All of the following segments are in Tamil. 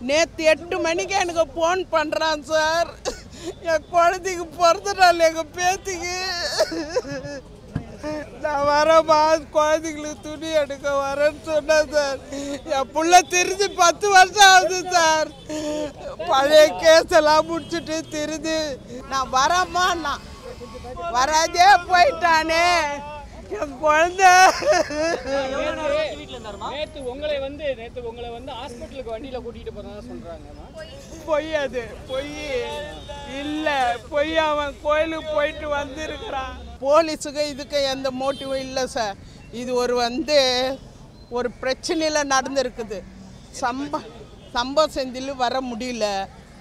நேற்று 8 மணிக்கு எனக்கு ஃபோன் பண்ணுறான் சார். என் குழந்தைக்கு பிறந்த நாள் எங்கள் பேத்திக்கு. நான் வரேம்மா குழந்தைங்களுக்கு துணி எடுக்க வரேன்னு சொன்னேன் சார். என் பிள்ளை திருந்தி 10 வருஷம் ஆகுது சார். பழைய கேஸெல்லாம் முடிச்சுட்டு திருந்தி நான் வரேம்மா, நான் வராதே போயிட்டானே என் குழந்தை. நேற்று உங்களை வந்து ஹாஸ்பிட்டலுக்கு வண்டியில் கூட்டிகிட்டு போகிறதா சொல்கிறாங்க. பொய், அது பொய் இல்லை, பொய். அவன் கோயிலுக்கு போயிட்டு வந்திருக்கிறான். போலீஸுக்கு இதுக்கு எந்த மோட்டிவும் இல்லை சார். இது ஒரு பிரச்சனையில் நடந்திருக்குது. சம்பவ செந்தில் வர முடியல.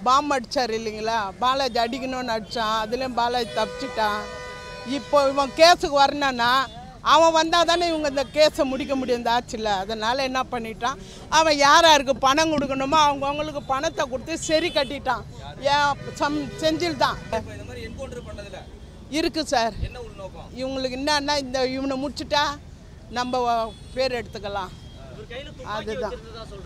பாம்பு அடித்தார் இல்லைங்களா, பாலாஜி அடிக்கணும்னு அடித்தான். அதுலேயும் பாலாஜி தப்பிச்சிட்டான். இப்போ இவன் கேஸுக்கு வரணுன்னா அவன் வந்தால் தானே இவங்க இந்த கேஸை முடிக்க முடியும் இந்த ஆட்சியில். அதனால் என்ன பண்ணிட்டான், அவன் யாருக்கு பணம் கொடுக்கணுமோ அவங்கவுங்களுக்கு பணத்தை கொடுத்து சரி கட்டிட்டான். செந்தில் தான் இருக்குது சார். இவங்களுக்கு என்னன்னா இவனை முடிச்சுட்டா நம்ம பேர் எடுத்துக்கலாம். அதுதான்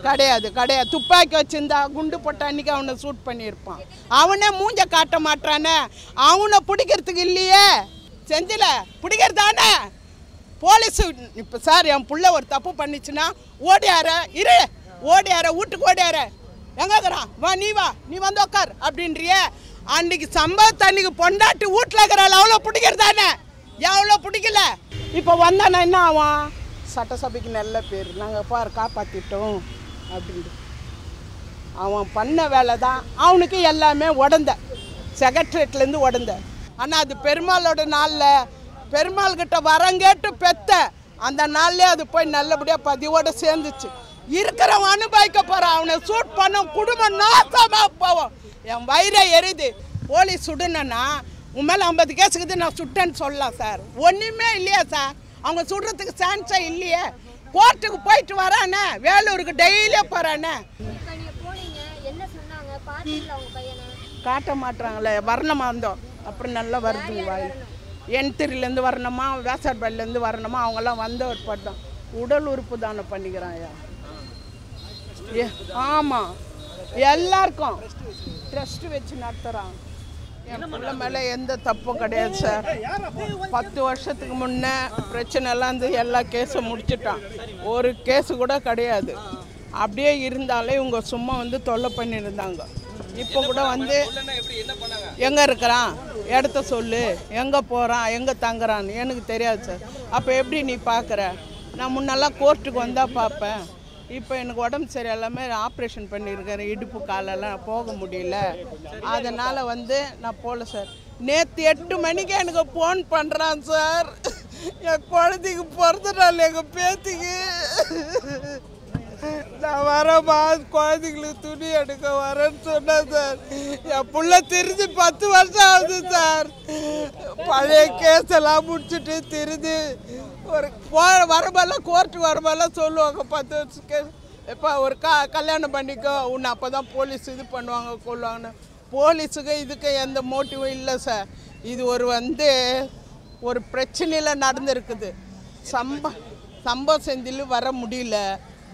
கிடையாது. துப்பாக்கி வச்சிருந்தா குண்டு போட்ட அன்னைக்கு அவனை ஷூட் பண்ணியிருப்பான். அவனே மூஞ்ச காட்ட மாட்டானே. அவனை பிடிக்கிறதுக்கு இல்லையே, செந்தில பிடிக்கிறதானே போலீஸு. இப்போ சார் என் பிள்ளை ஒரு தப்பு பண்ணிச்சுன்னா ஓடியார வீட்டுக்கு ஓடியார எங்கேக்கிறான், நீ வந்து உக்கார் அப்படின்றிய. அன்னைக்கு சம்பவத்தை அன்னைக்கு பொண்டாட்டி வீட்டில் இருக்கிறாள், அவ்வளோ பிடிக்கிறதானே. எவ்வளோ பிடிக்கல. இப்போ வந்தானா என்ன ஆவான், சட்டசபைக்கு நல்ல பேர், நாங்கள் காப்பாற்றிட்டோம் அப்படின்ட்டு. அவன் பண்ண வேலை தான் அவனுக்கு எல்லாமே உடந்த, செக்ரட்டரியேட்லேருந்து உடந்த. ஆனால் அது பெருமாளோட நாளில் பெருமாள் கிட்ட வரங்கேட்டு பெத்த அந்த நாள்லேயே அது போய் நல்லபடியாக பதிவோடு சேர்ந்துச்சு. இருக்கிறவன் அனுபவிக்க போகிறான். அவனை சூட் பண்ண குடும்பம் நாசமாக போவோம். என் வயிறை எரியுது. போலீஸ் சுடுனா உன் மேலே 50 கேஸுக்குது நான் சுட்டேன்னு சொல்லலாம் சார். ஒன்றுமே இல்லையா சார், அவங்க சுடுறதுக்கு சான்ஸே இல்லையே. கோர்ட்டுக்கு போயிட்டு வரானே, வேலூருக்கு டெய்லியே போகிறானே. காட்ட மாட்டுறாங்களே. வரணுமா இருந்தோம் அப்புறம் நல்லா வருது. வாய் என்திரிலேருந்து வரணுமா, வேசாட்பாடிலேருந்து வரணுமா, அவங்கெல்லாம் வந்த ஒரு பட்டம் உடல் உறுப்பு தானே பண்ணிக்கிறான். ஆமாம், எல்லாருக்கும் ட்ரஸ்ட் வச்சு நடத்துகிறான். என் பிள்ளை மேலே எந்த தப்பும் கிடையாது சார். 10 வருஷத்துக்கு முன்னே பிரச்சனைலாம் எல்லா கேஸும் முடிச்சுட்டான். ஒரு கேஸு கூட கிடையாது. அப்படியே இருந்தாலே இவங்க சும்மா தொல்லை பண்ணியிருந்தாங்க. இப்போ கூட எங்கே இருக்கிறான், இடத்த சொல்லு, எங்கே போகிறான், எங்கே தங்குறான்னு எனக்கு தெரியாது சார். அப்போ எப்படி நீ பார்க்குற? நான் முன்னெல்லாம் கோர்ட்டுக்கு வந்தால் பார்ப்பேன். இப்போ எனக்கு உடம்பு சரி எல்லாமே ஆப்ரேஷன் பண்ணியிருக்கேன். இடுப்பு காலெல்லாம் போக முடியல. அதனால் நான் போகல சார். நேற்று 8 மணிக்கு எனக்கு ஃபோன் பண்ணுறான் சார். என் குழந்தைக்கு பிறந்த நாள் எங்கள் பேத்திக்கு. நான் வரேம்மா குழந்தைங்களுக்கு துணி எடுக்க வரேன்னு சொன்னேன் சார். என் பிள்ளை திருந்தி 10 வருஷம் ஆகுது சார். பழைய கேஸெல்லாம் முடிச்சுட்டு திருந்தி ஒரு வரமெல்லாம் கோர்ட்டுக்கு வரமெல்லாம் சொல்லுவாங்க. 10 வருஷம் கேஸ் எப்போ ஒரு கல்யாணம் பண்ணிக்கோ உன்னை அப்போ தான் போலீஸ் இது பண்ணுவாங்க கொள்வாங்கன்னு. போலீஸுக்கு இதுக்கு எந்த மோட்டிவும் இல்லை சார். இது ஒரு பிரச்சனையில் நடந்திருக்குது. சம்பவ செந்தில் வர முடியல.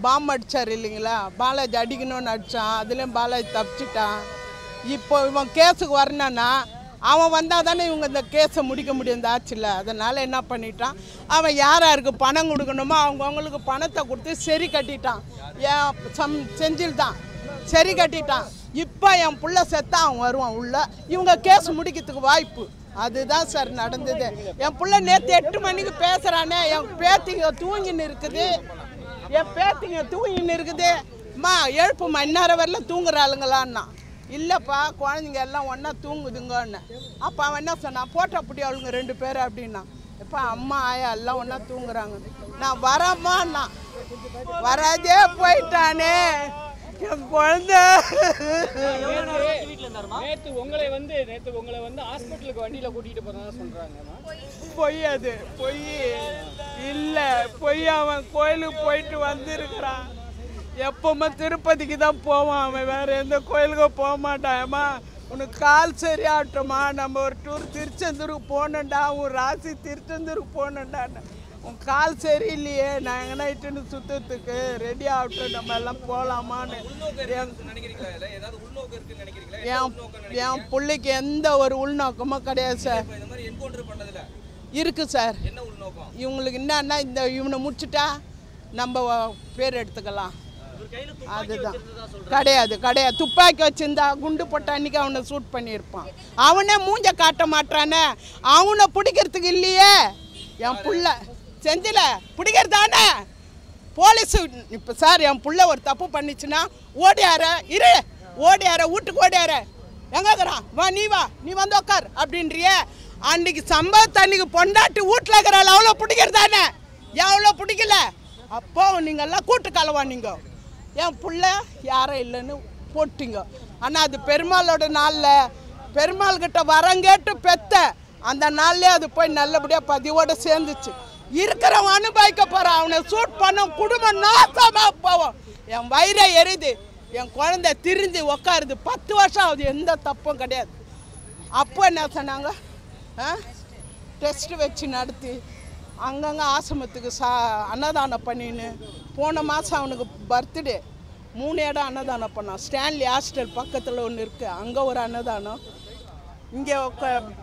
பாம்பு அடித்தார் இல்லைங்களா, பாலாஜி அடிக்கணும்னு அடித்தான். அதுலேயும் பாலாஜி தப்பிச்சிட்டான். இப்போ இவன் கேஸுக்கு வரணுன்னா அவன் வந்தால் தானே இவங்க இந்த கேஸை முடிக்க முடியும் இந்த ஆட்சியில். அதனால் என்ன பண்ணிட்டான், அவன் யாருக்கு பணம் கொடுக்கணுமோ அவங்கவுங்களுக்கு பணத்தை கொடுத்து சரி கட்டிட்டான். செந்தில் தான் சரி கட்டிட்டான். இப்போ என் பிள்ளை செத்தா அவன் வருவான் உள்ள. இவங்க கேஸ் முடிக்கிறதுக்கு வாய்ப்பு. அதுதான் சார் நடந்தது. என் பிள்ளை நேற்று 8 மணிக்கு பேசுகிறானே, என் பேத்திங்க தூங்கின்னு இருக்குது. அம்மா எழுப்புமா, இந்நேரம் வரல தூங்குற ஆளுங்களான்னா. இல்லைப்பா குழந்தைங்க எல்லாம் ஒன்றா தூங்குதுங்கன்னு. அப்போ அவன் என்ன சொன்னான், போட்டோ அப்படி அவளுங்க 2 பேர் அப்படின்னா. இப்போ அம்மா ஆயா எல்லாம் ஒன்றா தூங்குறாங்க. நான் வரேம்மா, நான் வராதே போயிட்டானே என் குழந்தை. நேற்று உங்களை வந்து ஹாஸ்பிட்டலுக்கு வண்டியில் கூட்டிகிட்டு போகிறதா சொல்கிறாங்க. பொய், அது பொய் இல்லை, பொய். அவன் கோயிலுக்கு போயிட்டு வந்திருக்கிறான். எப்பவுமே திருப்பதிக்கு தான் போவான் அவன், வேறு எந்த கோயிலுக்கும் போக மாட்டான்மா. உனக்கு கால் சரியாகட்டுமா, நம்ம ஒரு டூர் திருச்செந்தூருக்கு போனோண்டா, உன் ராசி திருச்செந்தூருக்கு போனோண்டான்னு. உன் கால் சரியில்லையே, நான் எங்கன்னா இட்டுன்னு சுத்தத்துக்கு ரெடி ஆகட்டும், நம்ம எல்லாம் போகலாமான்னு. என் பிள்ளைக்கு எந்த ஒரு உள்நோக்கமும் கிடையாது சார். இருக்கு சார். இவங்களுக்கு என்னன்னா இவனை முடிச்சுட்டா நம்ம பேர் எடுத்துக்கலாம். அதுதான். கிடையாது. துப்பாக்கி வச்சிருந்தா குண்டு போட்ட அன்னைக்கு அவனை சூட் பண்ணியிருப்பான். அவனே மூஞ்ச காட்ட மாட்டானே, அவனை பிடிக்கிறதுக்கு இல்லையே. என் புள்ள செஞ்சில பிடிக்கிறதானே போலீஸ். இப்போ சார் என் புள்ள ஒரு தப்பு பண்ணிச்சுன்னா ஓடியார வீட்டுக்கு ஓடியார எங்கக்கிறான், வா நீ வந்து உக்கார் அப்படின்றிய. அன்னைக்கு சம்பவத்தை அன்னைக்கு பொண்டாட்டி வீட்டில் இருக்கிறாள், அவ்வளோ பிடிக்கிறதானே. எவ்வளோ பிடிக்கல அப்போ நீங்கள்லாம் கூட்டு கலவானீங்க. என் புள்ள யாரும் இல்லைன்னு போட்டிங்க. ஆனால் அது பெருமாளோட நாளில் பெருமாள்கிட்ட வரங்கேட்டு பெத்த அந்த நாள்லேயே அது போய் நல்லபடியாக பதிவோடு சேர்ந்துச்சு. இருக்கிறவன் அனுபவிக்க போகிறான். அவனை சூட் பண்ண குடும்பம் நாசமாக போவோம். என் வயிறை எரியுது, என் குழந்தை திரிஞ்சு உக்காருது. 10 வருஷம் ஆகுது, எந்த தப்பும் கிடையாது. அப்போ என்ன சொன்னாங்க, டெஸ்ட் வச்சு நடத்தி அங்கங்கே ஆசிரமத்துக்கு அன்னதானம் பண்ணின்னு. போன மாதம் அவனுக்கு பர்த்டே 3 இடம் அன்னதானம் பண்ணான். ஸ்டான்லி ஹாஸ்டல் பக்கத்தில் ஒன்று இருக்குது, அங்கே ஒரு அன்னதானம். இங்கே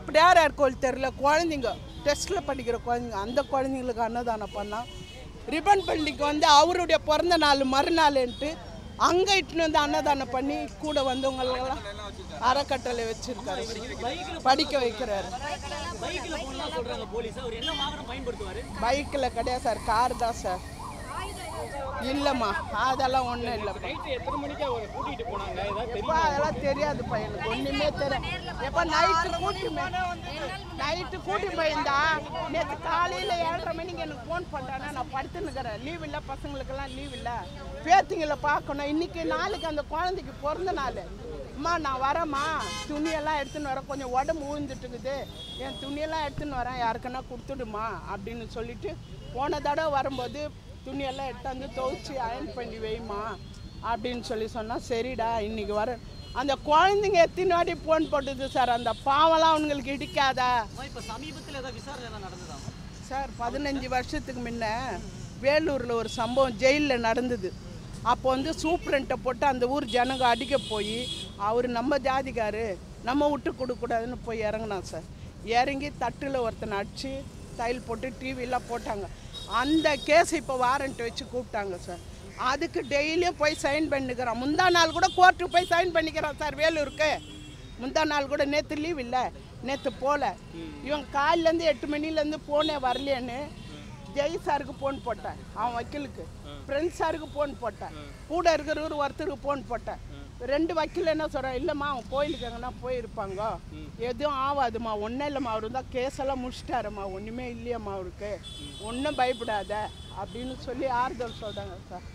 பிள்ளையார் கோயில் தெருவில் குழந்தைங்க டெஸ்ட்டில் படிக்கிற குழந்தைங்க, அந்த குழந்தைங்களுக்கு அன்னதானம் பண்ணான். ரிப்பன் பள்ளிக்கு வந்து அவருடைய பிறந்த நாள் மறுநாள்ன்ட்டு அங்கே இட்டுன்னு வந்து அன்னதானம் பண்ணி கூட வந்தவங்களெல்லாம் அறக்கட்டளை வச்சுருக்காரு, படிக்க வைக்கிறாரு. பைக்கில் கிடையாது சார், கார் தான் சார். இல்லைம்மா அதெல்லாம் ஒன்றும் இல்லைப்பா. அதெல்லாம் தெரியாது பையனுக்கு, ஒன்றுமே தெரியாது. எப்போ நைட்டு கூட்டி போயிருந்தா நேற்று காலையில் 7:30 மணிக்கு எனக்கு ஃபோன் பண்ணுறானா, நான் படுத்துன்னுக்கிறேன். லீவ் இல்லை, பசங்களுக்கெல்லாம் லீவ் இல்லை, பேத்திங்களை பார்க்கணும். இன்றைக்கி நாளைக்கு அந்த குழந்தைக்கு பிறந்த நாள். அம்மா நான் வரேம்மா, துணியெல்லாம் எடுத்துன்னு வரேன், கொஞ்சம் உடம்பு ஊழ்ந்துட்டுக்குது, என் துணியெல்லாம் எடுத்துன்னு வரேன், யாருக்குன்னா கொடுத்துடுமா அப்படின்னு சொல்லிட்டு போன தடவை வரும்போது துணியெல்லாம் எடுத்தாந்து துவைச்சி அயன் பண்ணி வைமா அப்படின்னு சொன்னால் சரிடா இன்றைக்கி வர. அந்த குழந்தைங்க எத்தனை வாட்டி ஃபோன் போட்டுது சார். அந்த பாவம்லாம் அவங்களுக்கு இடிக்காதா சார்? 15 வருஷத்துக்கு முன்ன வேலூரில் ஒரு சம்பவம் ஜெயிலில் நடந்தது. அப்போ வந்து சூப்ரண்ட்டை போட்டு அந்த ஊர் ஜனங்க அடிக்க போய் அவர் நம்ம ஜாதிக்காரு, நம்ம விட்டு கொடுக்கூடாதுன்னு போய் இறங்கினான் சார். இறங்கி தட்டில் ஒருத்தனை அடித்து தையல் போட்டு டிவியெல்லாம் போட்டாங்க. அந்த கேஸ் இப்போ வாரண்ட் வச்சு கூப்பிட்டாங்க சார். அதுக்கு டெய்லியும் போய் சைன் பண்ணிக்கிறான். முந்தா நாள் கூட கோர்ட்டுக்கு போய் சைன் பண்ணிக்கிறான் சார் வேலூருக்கு. முந்தா நாள் கூட நேற்று லீவ் இல்லை, நேற்று போகல. இவன் காலிலேருந்து 8 மணிலேருந்து ஃபோனே வரலையேன்னு ஜெய் சாருக்கு ஃபோன் போட்டேன், அவன் வக்கீலுக்கு. ஃப்ரெண்ட்ஸ் சாருக்கு ஃபோன் போட்டேன், கூட இருக்கிறவர் ஒருத்தருக்கு ஃபோன் போட்டேன். 2 வக்கீல் என்ன சொல்கிறேன், இல்லைம்மா அவன் கோயிலுக்கு எங்கன்னா போயிருப்பாங்க, எதுவும் ஆகாதுமா, ஒன்றும் இல்லைம்மா, அவரு தான் கேஸெல்லாம் முடிச்சிட்டாருமா, ஒன்றுமே இல்லையம்மா அவருக்கு, ஒன்றும் பயப்படாத அப்படின்னு சொல்லி ஆறுதல் சொல்கிறாங்க சார்.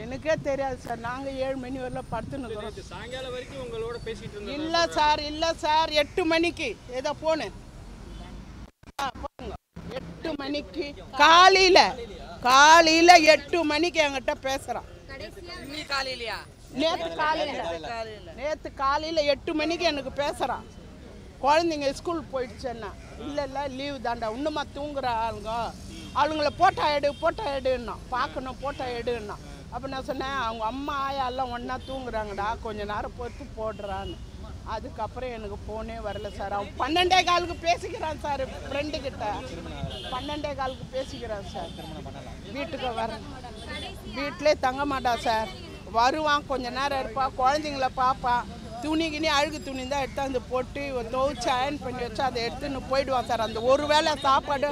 எனக்கே தெரியாது சார். நாங்கள் 7 மணி வரலாம் படுத்துன்னு சாயங்காலம் வரைக்கும் உங்களோட பேசிட்டு இருந்தோம். இல்லை சார் 8 மணிக்கு ஏதோ போனேன். 8 மணிக்கு காலையில் 8 மணிக்கு என்கிட்ட பேசுகிறான். நேற்று காலையில் 8 மணிக்கு எனக்கு பேசுகிறான். குழந்தைங்க ஸ்கூல் போயிடுச்சேன்னா, இல்லை லீவு தாண்டா, இன்னுமா தூங்குற ஆளுங்க, அவங்கள போட்டோ எடுன்னா பார்க்கணும், போட்டோ எடுன்னா. அப்போ நான் சொன்னேன், அவங்க அம்மா ஆயாலாம் ஒன்றா தூங்குறாங்கடா, கொஞ்சம் நேரம் பொறுத்து போடுறான்னு. அதுக்கப்புறம் எனக்கு ஃபோனே வரல சார். அவன் 12:15 பேசிக்கிறான் சார், ஃப்ரெண்டுக்கிட்ட 12:15 பேசிக்கிறான் சார். வீட்டுக்கு வர வீட்டிலே தங்க மாட்டான் சார். வருவான், கொஞ்ச நேரம் இருப்பான், குழந்தைங்கள பார்ப்பான், துணிக்கினி அழுகு துணி தான் எடுத்தாந்து போட்டு துவைச்சி அயன் பண்ணி வச்சு அதை எடுத்துன்னு போயிடுவான் சார். அந்த ஒரு வேளை சாப்பாடு.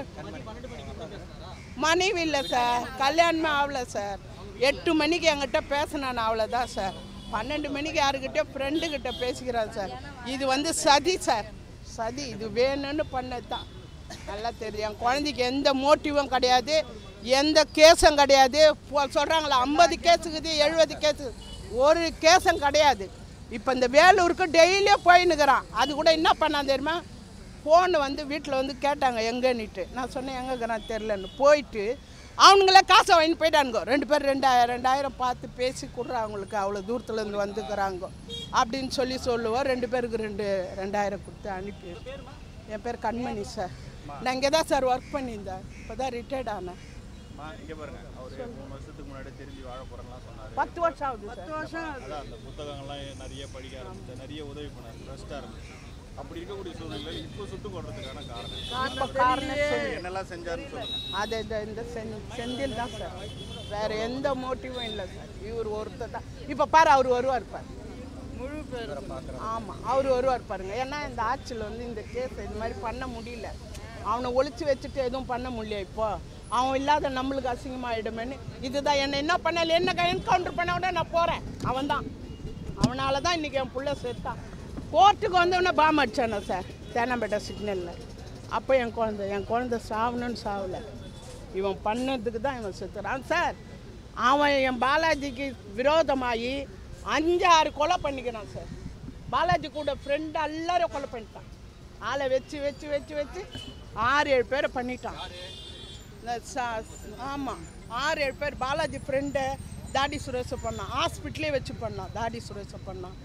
மனைவி இல்லை சார், கல்யாணமே ஆகலை சார். 8 மணிக்கு என்கிட்ட பேசினான், அவ்வளோதான் சார். 12 மணிக்கு யாருக்கிட்டே ஃப்ரெண்டுக்கிட்ட பேசிக்கிறான் சார். இது வந்து சதி சார், சதி. இது வேணும்னு பண்ணது தான். நல்லா தெரியும். என் குழந்தைக்கு எந்த மோட்டிவும் கிடையாது, எந்த கேஸும் கிடையாது. சொல்கிறாங்களா 50 கேஸுக்குது 70 கேஸு, ஒரு கேஸும் கிடையாது. இப்போ இந்த வேலூருக்கு டெய்லியும் போயின்னுக்கிறான். அது கூட என்ன பண்ணான் தெரியுமா, ஃபோனு வந்து வீட்டில் வந்து கேட்டாங்க எங்கன்னுட்டு. நான் சொன்னேன் எங்கேக்கிறான் தெரிலன்னு. போயிட்டு அவனுங்களே காசை வாங்கி போயிட்டானுங்க. 2 பேர் 2000 பார்த்து பேசி கொடுறா, அவங்களுக்கு அவ்வளோ தூரத்துலேருந்து வந்துக்கிறாங்க அப்படின்னு சொல்லுவோம். 2 பேருக்கு 2000 கொடுத்து அனுப்பி. என் பேர் கண்மணி சார். நான் இங்கே தான் சார் ஒர்க் பண்ணியிருந்தேன், இப்போ தான் ரிட்டையர்ட் ஆனேன். இங்கே பாருங்க, அவர் 3 வருஷத்துக்கு முன்னாடி தெரிஞ்சு வாழ போகிறேன்லாம் சொன்னார். 10 வருஷம் ஆகுது சார். 10 வருஷம் அதான் அந்த புத்தகங்கள்லாம் நிறைய படிக்க ஆரம்பிச்சு, நிறைய உதவி பண்ணார், ட்ரஸ்ட் ஆரம்பிச்சு. அப்படி இருக்கக்கூடிய சூழ்நிலையில் இப்போ சுட்டு கொள்றதுக்கான காரணம் என்னெல்லாம் செஞ்சாருன்னு சொல்லுங்க. அது இந்த செந்தில் தான் சார், வேற எந்த மோட்டிவும் இல்லை சார். இவர் ஒருத்தர் தான். இப்போ பாரு, அவர் வருவார் பாரு, முழு பேர் ஆமாம், அவர் வருவார் பாருங்க. ஏன்னா இந்த ஆட்சியில் வந்து இந்த கேஸ் இது மாதிரி பண்ண முடியல, அவனை ஒழிச்சு வச்சுட்டு எதுவும் பண்ண முடியல. இப்போ அவன் இல்லாத நம்மளுக்கு அசிங்கமாகிடுமேன்னு இதுதான் என்ன பண்ணல, என்ன என்கவுண்டர் பண்ண விட நான் போகிறேன். அவன் தான், அவனால தான் இன்றைக்கி என் பிள்ளை சேர்த்தான். கோர்ட்டுக்கு வந்தவொடனே பாம் அடிச்சானே சார் தேனாம்பேட்டை சிக்னலில். அப்போ என் குழந்தை சாவணும்னு சாவலை, இவன் பண்ணதுக்கு தான் இவன் செத்துறான் சார். அவன் என் பாலாஜிக்கு விரோதமாகி 5-6 கொலை பண்ணிக்கிறான் சார். பாலாஜி கூட ஃப்ரெண்டு எல்லாரும் கொலை பண்ணிட்டான். ஆளை வச்சு 6-7 பேரை பண்ணிட்டான். ஆமாம், 6-7 பேர். பாலாஜி ஃப்ரெண்டு தாடி சுரேஷை பண்ணான், ஹாஸ்பிட்டலே வச்சு பண்ணான், தாடி சுரேஷை பண்ணான்.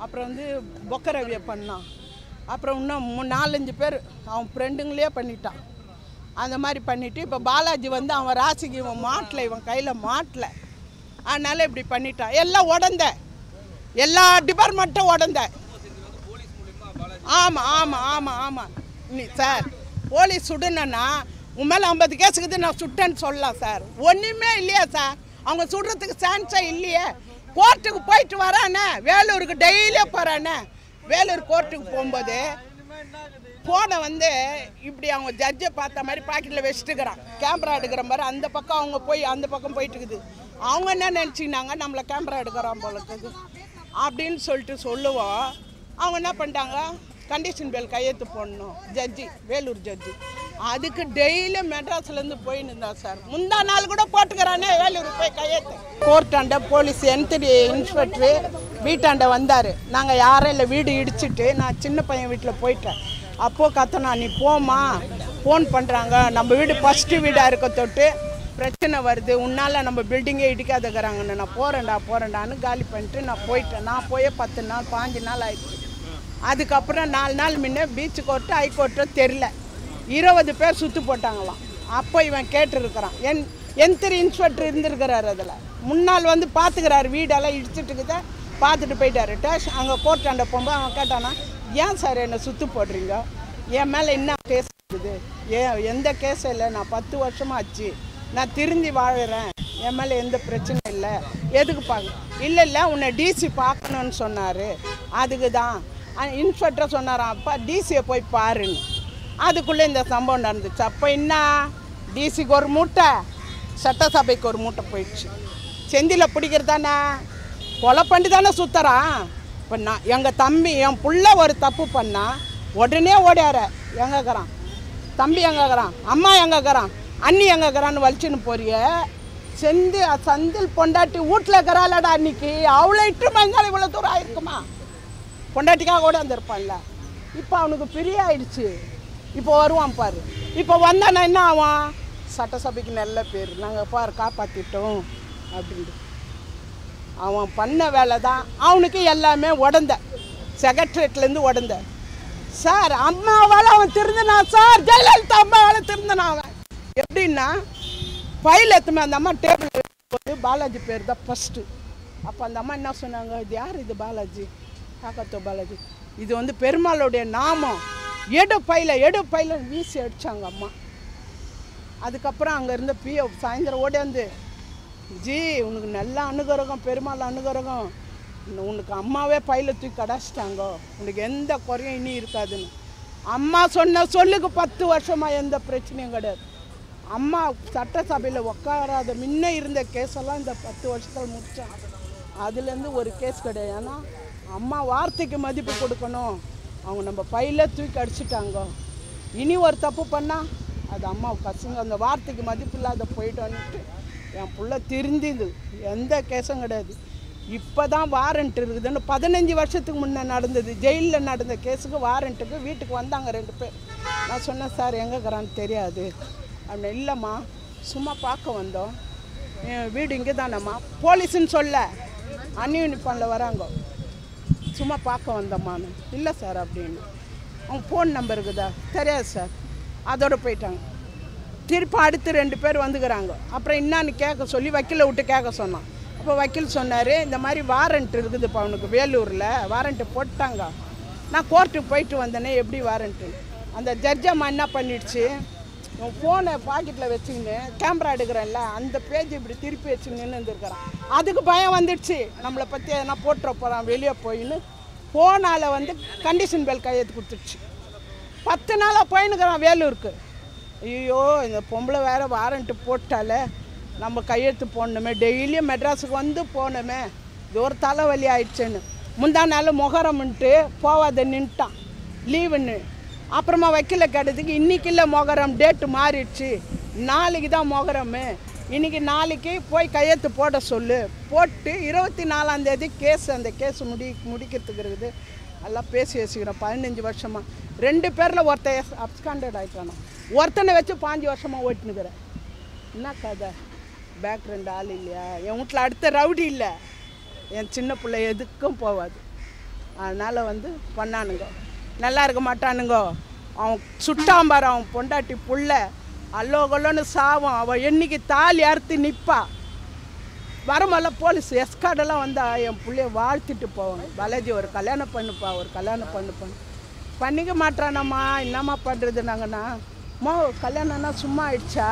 அப்புறம் வந்து பொக்கரவியை பண்ணான். அப்புறம் இன்னும் 4-5 பேர் அவன் ஃப்ரெண்டுங்களே பண்ணிட்டான். அந்த மாதிரி பண்ணிவிட்டு இப்போ பாலாஜி வந்து அவன் ராசிக்கு இவன் மாட்டலை, இவன் கையில் மாட்டலை, அதனால் இப்படி பண்ணிட்டான். எல்லாம் உடந்த, எல்லா டிபார்ட்மெண்ட்டும் உடந்த. ஆமாம் நீ சார் போலீஸ் சுடுனா உன் மேலே 50 கேஸுக்குது நான் சுட்டேன்னு சொல்லலாம் சார். ஒன்றுமே இல்லையா சார், அவங்க சுடுறதுக்கு சான்ஸே இல்லையே. கோர்ட்டுக்கு போயிட்டு வரானே, வேலூருக்கு டெய்லியே போகிறானே. வேலூர் கோர்ட்டுக்கு போகும்போது ஃபோனை வந்து இப்படி அவங்க ஜட்ஜை பார்த்த மாதிரி பாக்கெட்டில் வச்சுட்டுக்கிறான், கேமரா எடுக்கிற மாதிரி. அந்த பக்கம் அவங்க போய் அந்த பக்கம் போயிட்டுக்குது. அவங்க என்ன நினச்சிக்கினாங்க, நம்மளை கேமரா எடுக்கிறான் போல இருக்குது அப்படின்னு சொல்லிட்டு சொல்லுவோம். அவங்க என்ன பண்ணிட்டாங்க, கண்டிஷன் பேல் கையெழுத்து போடணும் ஜட்ஜி, வேலூர் ஜட்ஜி. அதுக்கு டெய்லியும் மெட்ராஸ்லேருந்து போயின்னு இருந்தான் சார். முந்தா நாள் கூட போட்டுக்கிறானே வேலூருக்கு போய் கையெழுத்து. கோர்ட்டாண்ட போலீஸ் என்ட்ரி இன்ஸ்பெக்டரு வீட்டாண்ட வந்தார். நாங்கள் யாரும் இல்லை, வீடு இடிச்சிட்டு நான் சின்ன பையன் வீட்டில் போயிட்டேன். அப்போது கத்தனா, நீ போமா, ஃபோன் பண்ணுறாங்க, நம்ம வீடு ஃபஸ்ட்டு வீடாக இருக்க தொட்டு பிரச்சனை வருது, உன்னால் நம்ம பில்டிங்கே இடிக்காதக்கிறாங்கன்னு. நான் போகிறேன்டான்னு காலி பண்ணிட்டு நான் போயிட்டேன். நான் போய் 10 நாள் 5 நாள் ஆயிடுச்சு. அதுக்கப்புறம் 4 நாள் முன்னே பீச் கோர்ட்டு ஹைகோர்ட்டோ தெரில 20 பேர் சுற்று போட்டாங்களாம். அப்போ இவன் கேட்டுருக்கிறான், என்ட்ரி இன்ஸ்பெக்டர் இருந்திருக்கிறார். அதில் முன்னாள் வந்து பார்த்துக்கிறாரு, வீடெல்லாம் இடிச்சிட்டுக்குத பார்த்துட்டு போயிட்டார். அங்கே கோர்ட்டாண்ட போகும்போது அவன் கேட்டானா, ஏன் சார் என்னை சுற்று போடுறீங்க, என் மேலே என்ன கேஸ் இருக்குது? எந்த கேஸும் இல்லை, நான் 10 வருஷமாக ஆச்சு, நான் திருந்தி வாழுறேன், என் மேலே எந்த பிரச்சனையும் இல்லை, எதுக்கு பார்க்க? இல்லை உன்னை டிசி பார்க்கணுன்னு சொன்னார், அதுக்கு தான் இன்ஸ்பெக்டர் சொன்னாரான். அப்பா டிசியை போய் பாருன்னு. அதுக்குள்ளே இந்த சம்பவம் நடந்துச்சு. அப்போ என்ன, டிசிக்கு ஒரு மூட்டை, சட்டசபைக்கு ஒரு மூட்டை போயிடுச்சு. செந்தியில் பிடிக்கிறதானே, கொலை பண்ணி தானே சுற்றுறான். இப்போ நான் எங்கள் தம்பி என் புள்ள ஒரு தப்பு பண்ணால் உடனே ஓடியார, எங்கேக்கிறான் தம்பி, எங்கேக்கிறான் அம்மா, எங்கேக்கிறான் அண்ணி, எங்கேக்கிறான்னு வலிச்சுன்னு போறிய. சந்தில் பொண்டாட்டி வீட்டில் இருக்கிறாளடா அன்னைக்கு, அவ்வளோ இட்டு மங்கால இவ்வளோ தூரம் ஆயிருக்குமா? பொண்டாட்டிக்காக கூட வந்திருப்பான்ல. இப்போ அவனுக்கு பிரிய ஆயிடுச்சு. இப்போ வருவான் பாரு. இப்போ வந்தானா என்ன ஆவான், சட்டசபைக்கு நல்ல பேர், நாங்கள் பாரு காப்பாற்றிட்டோம் அப்படின்ட்டு. அவன் பண்ண வேலை தான் அவனுக்கு எல்லாமே உடந்த, செக்ரட்டரியேட்லேருந்து உடந்த. சார் அம்மாவால் அவன் திருந்தினான் சார், ஜெயலலிதா அம்மாவால் திருந்தினான் அவன். எப்படின்னா ஃபைல் எடுத்துமே அந்த அம்மா டேபிள் போது பாலாஜி பேர் தான் ஃபஸ்ட்டு. அப்போ அந்த அம்மா என்ன சொன்னாங்க, இது யார் இது பாலாஜி, காக்கத்தோ பாலாஜி, இது வந்து பெருமாளுடைய நாமம், எடு பையில வீசி அடித்தாங்க அம்மா. அதுக்கப்புறம் அங்கே இருந்த பிஓ சாயந்தரம் ஓடியாந்து, ஜி உனக்கு நல்ல அனுகிரகம், பெருமாள் அனுகிரகம், உனக்கு அம்மாவே பையில தூக்கி கடாச்சிட்டாங்க, உனக்கு எந்த குறையும் இனி இருக்காதுன்னு. அம்மா சொன்ன சொல்லுக்கு 10 வருஷமாக எந்த பிரச்சனையும் கிடையாது. அம்மா சட்டசபையில் உட்காராத முன்ன இருந்த கேஸெல்லாம் இந்த 10 வருஷத்தில் முடித்தான். அதுலேருந்து ஒரு கேஸ் கிடையாது. ஏன்னா அம்மா வார்த்தைக்கு மதிப்பு கொடுக்கணும், அவங்க நம்ம பையில தூக்கி அடிச்சிட்டாங்க, இனி ஒரு தப்பு பண்ணால் அது அம்மாவுக்கு கசுங்க, அந்த வார்த்தைக்கு மதிப்பு இல்லாத போயிட்டோன்னுட்டு என் புள்ள திருந்திது, எந்த கேஸும் கிடையாது. இப்போ தான் வாரண்ட் இருக்குதுன்னு 15 வருஷத்துக்கு முன்னே நடந்தது, ஜெயிலில் நடந்த கேஸுக்கு வாரண்ட்டுக்கு வீட்டுக்கு வந்தாங்க 2 பேர். நான் சொன்னேன், சார் எங்கேக்கிறான்னு தெரியாது அப்படின்னு. இல்லைம்மா சும்மா பார்க்க வந்தோம், வீடு இங்கே தானம்மா, போலீஸுன்னு சொல்ல அன்யூனிஃபார்மில் வராங்க, சும்மா பார்க்க வந்தம்மான்னு. இல்லை சார் அப்படின்னு. அவங்க ஃபோன் நம்பர் இருக்குதா? தெரியாது சார். அதோடு போயிட்டாங்க. திருப்பி அடுத்து 2 பேர் வந்துக்கிறாங்க. அப்புறம் என்னான்னு கேட்க சொல்லி வக்கீலை விட்டு கேட்க சொன்னான். அப்போ வக்கீல் சொன்னார், இந்த மாதிரி வாரண்ட் இருக்குதுப்பா அவனுக்கு வேலூரில், வாரண்ட்டு போட்டாங்க. நான் கோர்ட்டுக்கு போயிட்டு வந்தேனே, எப்படி வாரண்ட்டு? அந்த ஜட்ஜம்மா என்ன பண்ணிடுச்சு, உன் ஃபோனை பாக்கெட்டில் வச்சுக்கின்னு கேமரா எடுக்கிறேன்ல அந்த பேஜ் இப்படி திருப்பி வச்சுக்கின்னு இருந்துருக்கிறான். அதுக்கு பயம் வந்துடுச்சு, நம்மளை பற்றி எதனா போட்டுற போகிறான் வெளியே போயின்னு ஃபோனால் வந்து கண்டிஷன் பெல் கையெழுத்து கொடுத்துடுச்சு. 10 நாளாக போயின்னுக்கிறான் வேலூருக்கு. ஐயோ இந்த பொம்பளை வேறு வாரண்ட்டு போட்டாலே நம்ம கையெழுத்து போடணுமே, டெய்லியும் மெட்ராஸுக்கு வந்து போகணுமே, இது ஒரு தலைவலி ஆயிடுச்சுன்னு முந்தா நாள் மொகரம்ன்ட்டு போவாத நின்ட்டான் லீவுன்னு. அப்புறமா வக்கீல கேட்டதுக்கு இன்றைக்கி இல்லை மொகரம், டேட்டு மாறிடுச்சு, நாளைக்கு தான் மொகரமு, நாளைக்கு போய் கையெழுத்து போட சொல்லு. போட்டு 24ஆம் தேதி கேஸ், அந்த கேஸ் முடிக்கிறதுக்கு இருக்குது. எல்லாம் பேசி வச்சுக்கிறோம் 15 வருஷமாக. 2 பேரில் ஒருத்தன் அப்ஸ்காண்டட் ஆகிட்டானா, ஒருத்தனை வச்சு 5 வருஷமாக ஓட்டினுக்கிறேன். என்ன கதை? பேக்ரவுண்ட் ஆள் இல்லையா? என் வீட்டில் அடுத்த ரவுடி இல்லை, என் சின்ன பிள்ளை எதுக்கும் போகாது. அதனால் வந்து பண்ணானுங்க, நல்லா இருக்க மாட்டானுங்க. அவன் சுட்டாம்பார், அவன் பொண்டாட்டி புள்ள அல்லோகொல்லன்னு சாவும். அவன் என்னைக்கு தாலி அறுத்து நிற்பா. வரமல்ல போலீஸ் எஸ்கார்டெல்லாம் வந்தால் என் பிள்ளைய வாழ்த்திட்டு போவாங்க. பாலாஜி ஒரு கல்யாணம் பண்ணுப்பா, ஒரு கல்யாணம் பண்ணிக்க மாட்டானம்மா. என்னம்மா பண்ணுறது நாங்கண்ணா? அம்மா கல்யாணம்னா சும்மா ஆயிடுச்சா?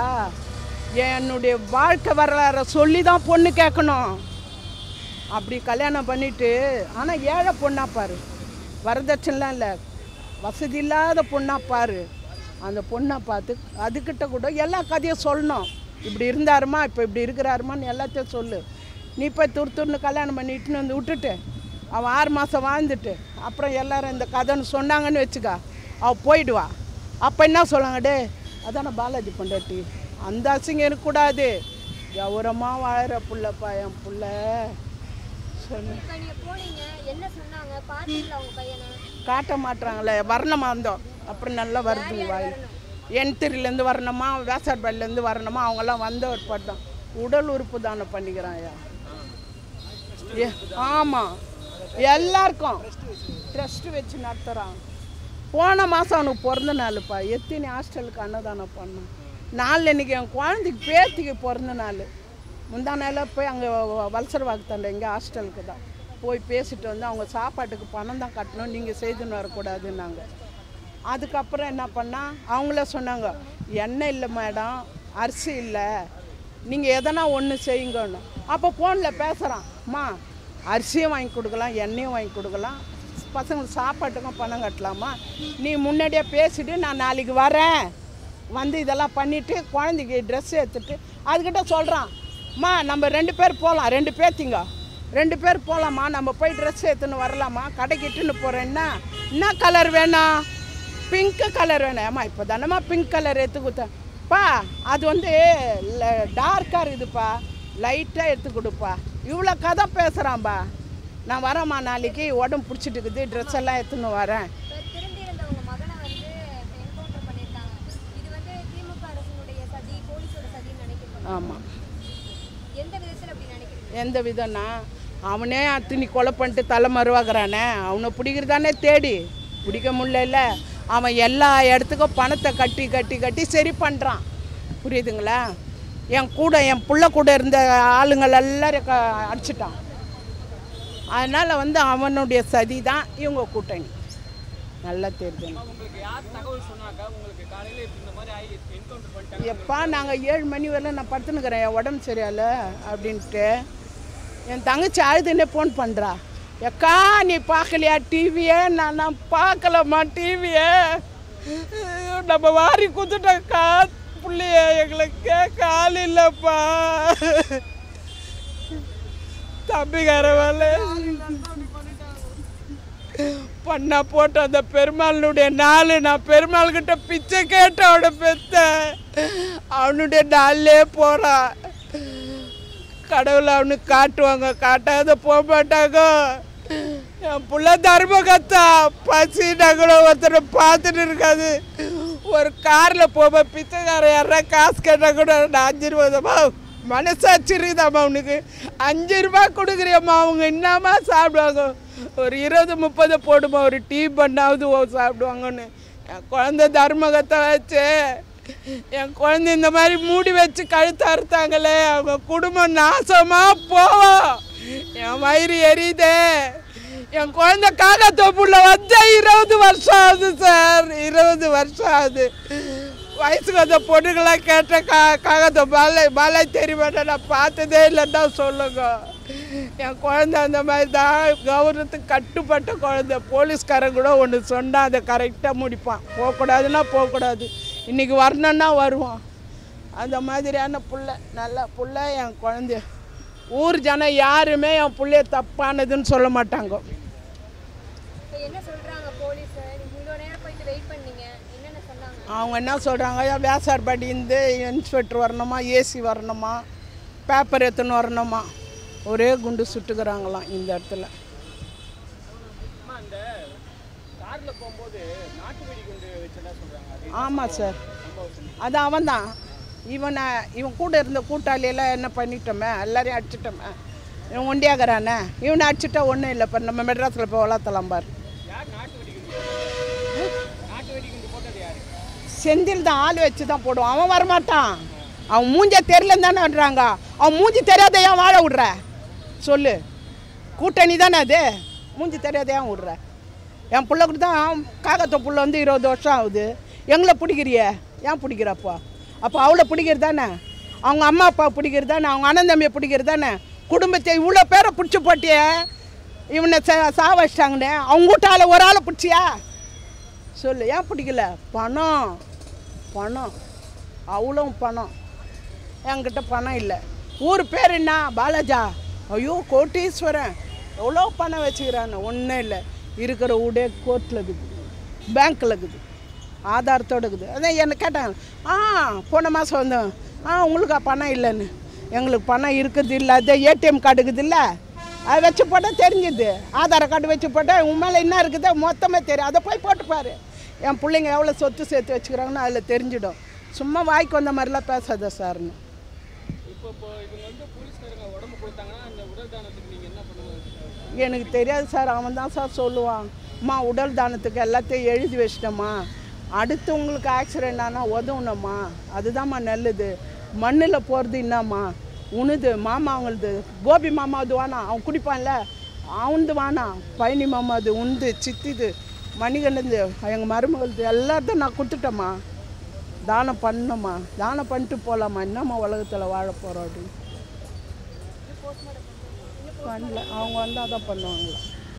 என்னுடைய வாழ்க்கை வரலாறு சொல்லி தான் பொண்ணு கேட்கணும். அப்படி கல்யாணம் பண்ணிவிட்டு, ஆனால் ஏழை பொண்ணா பாரு, வரதட்சணைலாம் இல்லை, வசதி இல்லாத பொண்ணா பாரு. அந்த பொண்ணை பார்த்து அதுக்கிட்ட கூட எல்லா கதையும் சொல்லணும். இப்படி இருந்தாருமா, இப்போ இப்படி இருக்கிறாருமான்னு எல்லாத்தையும் சொல்லு. நீ போய் துருத்துன்னு கல்யாணம் பண்ணிட்டுன்னு வந்து விட்டுட்டு அவன் 6 மாதம் வாழ்ந்துட்டு அப்புறம் எல்லோரும் இந்த கதைன்னு சொன்னாங்கன்னு வச்சுக்கா, அவள் போயிடுவா. அப்போ என்ன சொல்லுவாங்க, டே அதான பாலாஜி பொண்டாட்டி, அந்த அசிங்கம் இருக்கக்கூடாது, கௌரவமாக வாழ்கிற புள்ளப்பா என் புள்ள சொல்லு. காட்ட மாட்டுறாங்களே, வர்ணமாக இருந்தோம். அப்புறம் நல்லா வருதுங்க வாயில். என்திரிலேருந்து வரணுமா, வேசாட்பாடிலேருந்து வரணுமா, அவங்கெல்லாம் வந்த ஒரு பட்டம் உடல் உறுப்பு தானம் பண்ணிக்கிறான். ஆமாம், எல்லாருக்கும் ட்ரஸ்ட்டு வச்சு நடத்துகிறான். போன மாதம் அவனுக்கு பிறந்த நாளுப்பா, எத்தனை ஹாஸ்டலுக்கு அன்னதானம் பண்ணான். இன்றைக்கி என் குழந்தைக்கு பேத்திக்கு பிறந்த நாள். முந்தா நாளில் போய் அங்கே வல்சர் வாக்குத்தாண்ட எங்கள் ஹாஸ்டலுக்கு தான் போய் பேசிட்டு வந்து, அவங்க சாப்பாட்டுக்கு பணம் தான் கட்டணும், நீங்கள் செய்துன்னு வரக்கூடாதுன்னாங்க. அதுக்கப்புறம் என்ன பண்ணால் அவங்களே சொன்னாங்க, எண்ணெய் இல்லை மேடம், அரிசி இல்லை, நீங்கள் எதனா ஒன்று செய்யுங்கன்னு. அப்போ ஃபோனில் பேசுகிறான், அம்மா அரிசியும் வாங்கி கொடுக்கலாம், எண்ணெயும் வாங்கி கொடுக்கலாம், பசங்களுக்கு சாப்பாட்டுக்கும் பணம் கட்டலாமா, நீ முன்னாடியே பேசிவிட்டு நான் நாளைக்கு வரேன், வந்து இதெல்லாம் பண்ணிவிட்டு குழந்தைக்கு ட்ரெஸ் எடுத்துட்டு அதுக்கிட்ட சொல்கிறான், அம்மா நம்ம 2 பேர் போகலாம், 2 பேர்த்திங்க 2 பேர் போகலாமா, நம்ம போய் ட்ரெஸ் எடுத்துன்னு வரலாமா, கடைக்கு இட்டுன்னு போகிறேன்னா என்ன கலர் வேணும், பிங்க்கு கலர் வேணும். ஏம்மா இப்போ தானம்மா பிங்க் கலர் எடுத்து கொடுத்தேன்ப்பா, அது வந்து டார்க்காக இருக்குதுப்பா, லைட்டாக எடுத்து கொடுப்பா. இவ்வளோ கதை பேசுகிறான்பா. நான் வரேம்மா, நாளைக்கு உடம்பு பிடிச்சிட்டு இருக்குது, ட்ரெஸ் எல்லாம் எடுத்துன்னு வரேன். ஆமாம், எந்த விதம்னா அவனே அத்தினி கொலை பண்ணிட்டு தலை மறுவாக்குறானே, அவனை பிடிக்கிறதானே தேடி பிடிக்க முடியல. அவன் எல்லா இடத்துக்கும் பணத்தை கட்டி கட்டி கட்டி சரி பண்ணுறான், புரியுதுங்களா? என் புள்ள கூட இருந்த ஆளுங்கள் எல்லாரும் அடிச்சிட்டான். அதனால் வந்து அவனுடைய சதி தான் இவங்க கூட்டணி. நல்லா தெரியுது. எப்பா நாங்கள் 7 மணி வரல நான் படுத்துனுக்கிறேன், என் உடம்பு சரியால அப்படின்ட்டு என் தங்கச்சி அழுதுன்னே ஃபோன் பண்ணுறா, எக்கா நீ பார்க்கலையா டிவியை? நான் பார்க்கலம்மா டிவியை, நம்ம வாரி குத்துட்டக்கா பிள்ளைய, எங்களுக்கு கேட்க ஆள் இல்லைப்பா, தம்பிக்கார வேலை பண்ணா போட்டு அந்த பெருமாளுடைய நாள். நான் பெருமாள்கிட்ட பிச்சை கேட்ட அவனை பெத்த, அவனுடைய நாள்லே போகிறான். கடவுளை அவனுக்கு காட்டுவாங்க, காட்டாத போக மாட்டாங்க. என் புள்ள தர்மகத்தா பசினா கூட ஒருத்தரை பார்த்துட்டு இருக்காது. ஒரு காரில் போக பிச்சைக்காரன் யாரா காசு கேட்டால் கூட நான் 5 ரூபாய்தாம்மா, மனசாட்சி இருக்குதாம்மா அவனுக்கு, 5 ரூபா கொடுக்குறியம்மா, அவங்க என்னம்மா சாப்பிடுவாங்க? ஒரு 20-30 போடுமா, ஒரு டீ பண்ணாவது சாப்பிடுவாங்கன்னு. என் குழந்தை தர்மகத்தை வச்சு என் குழந்தை இந்த மாதிரி மூடி வச்சு கழுத்து அறுத்தாங்களே, அவங்க குடும்பம் நாசமாக போவோம். என் வயிறு எரியுதே. என் குழந்தை காக்கத்தோப்புள்ள வந்து 20 வருஷம் ஆகுது சார், 20 வருஷம் ஆகுது. வயசுக்கு வந்த பொண்ணுங்களாம் கேட்ட காக்கத்தோ பாலை தெரியுமாட்டா, நான் பார்த்ததே இல்லைன்னா சொல்லுங்க. என் குழந்தை அந்த மாதிரி தான் கௌரவத்துக்கு கட்டுப்பட்ட குழந்தை. போலீஸ்காரன் கூட ஒன்று சொன்னால் அதை கரெக்டாக முடிப்பான். போகக்கூடாதுன்னா போகக்கூடாது, இன்றைக்கி வரணுன்னா வருவான். அந்த மாதிரியான புள்ள, நல்ல புள்ள என் குழந்தைய. ஊர் ஜனம் யாருமே என் பிள்ளைய தப்பானதுன்னு சொல்ல மாட்டாங்க. அவங்க என்ன சொல்கிறாங்க, வேசார்பாடி இருந்து இன்ஸ்பெக்டர் வரணுமா, ஏசி வரணுமா, பேப்பர் எடுத்துன்னு வரணுமா, ஒரே குண்டு சுட்டுக்கிறாங்களாம் இந்த இடத்துல. ஆமாம் சார், அது அவன் தான். இவன் கூட இருந்த கூட்டாளியெல்லாம் என்ன பண்ணிட்டோமே, எல்லாரையும் அடிச்சிட்டோமே. இவன் ஒண்டியாகிறானே, இவனை அடிச்சுட்டா ஒன்றும் இல்லை. இப்போ நம்ம மெட்ராஸில் போய் வளர்த்தலாம் பார். செந்தில் தான் ஆள் வச்சு தான் போடுவான். அவன் வரமாட்டான். அவன் மூஞ்ச தெரியலன்னு தானே விடுறாங்க. அவன் மூஞ்சி தெரியாத ஏன் வாழ விட்ற சொல்லு? கூட்டணி தானே அது. மூஞ்சி தெரியாத ஏன் விட்ற? என் பிள்ளை கூட தான் காக்கத்தோ புள்ள வந்து 20 வருஷம் ஆகுது. எங்களை பிடிக்கிறிய? ஏன் பிடிக்கிறப்போ? அப்போ அவளை பிடிக்கிறது தானே, அவங்க அம்மா அப்பா பிடிக்கிறது தானே, அவங்க அண்ணன் தம்பியை பிடிக்கிறது தானே. குடும்பத்தை இவ்வளோ பேரை பிடிச்சி போட்டிய, இவனை சாவச்சிட்டாங்கண்ணே. அவங்க வீட்டால ஒரு ஆளை பிடிச்சியா சொல்லு? ஏன் பிடிக்கல? பணம் பணம், அவ்வளோ பணம். என்கிட்ட பணம் இல்லை. ஊர் பேர் என்ன? பாலாஜா. ஐயோ கோட்டீஸ்வரன், எவ்வளோ பணம் வச்சுக்கிறான்னு. ஒன்றும் இல்லை. இருக்கிற வீடே கோர்ட்டில் இருக்குது, பேங்க்கில் இருக்குது, ஆதாரத்தோடு இருக்குது. அதான் என்னை கேட்டாங்க, போன மாதம் வந்தோம், உங்களுக்கு பணம் இல்லைன்னு. எங்களுக்கு பணம் இருக்குது இல்லை, அது ஏடிஎம் கார்டு இருக்குது இல்லை, அதை வச்சு போட்டால் தெரிஞ்சுது. ஆதார கார்டு வச்சு போட்டால் உன் மேலே என்ன இருக்குது மொத்தமாக தெரியும். அதை போய் போட்டுப்பார். என் பிள்ளைங்க எவ்வளோ சொத்து சேர்த்து வச்சுக்கிறாங்கன்னு அதில் தெரிஞ்சிடும். சும்மா வாய்க்கு வந்த மாதிரிலாம் பேசாத சார்னு. எனக்கு தெரியாது சார், அவன் தான் சார் சொல்லுவான். அம்மா உடல் தானத்துக்கு எல்லாத்தையும் எழுதி வச்சிட்டம்மா, அடுத்து உங்களுக்கு ஆக்சிடென்ட் ஆனால் உதவுனம்மா, அதுதான்மா நல்லது. மண்ணில் போகிறது என்னம்மா உணுது மாமா அவங்களது. கோபி மாமா அது வானா, அவன் குடிப்பான்ல, அவனது வானா. பழனி மாமா அது உண்டு, சித்திது, மணிகண்டது, எங்கள் மருமகளுது எல்லாத்தையும் நான் கொடுத்துட்டேம்மா. தானம் பண்ணம்மா, தானம் பண்ணிட்டு போகலாமா, என்னம்மா உலகத்தில் வாழ போகிறோம் அப்படின்னு. பண்ணல, அவங்க வந்தால் தான் பண்ணுவாங்களா.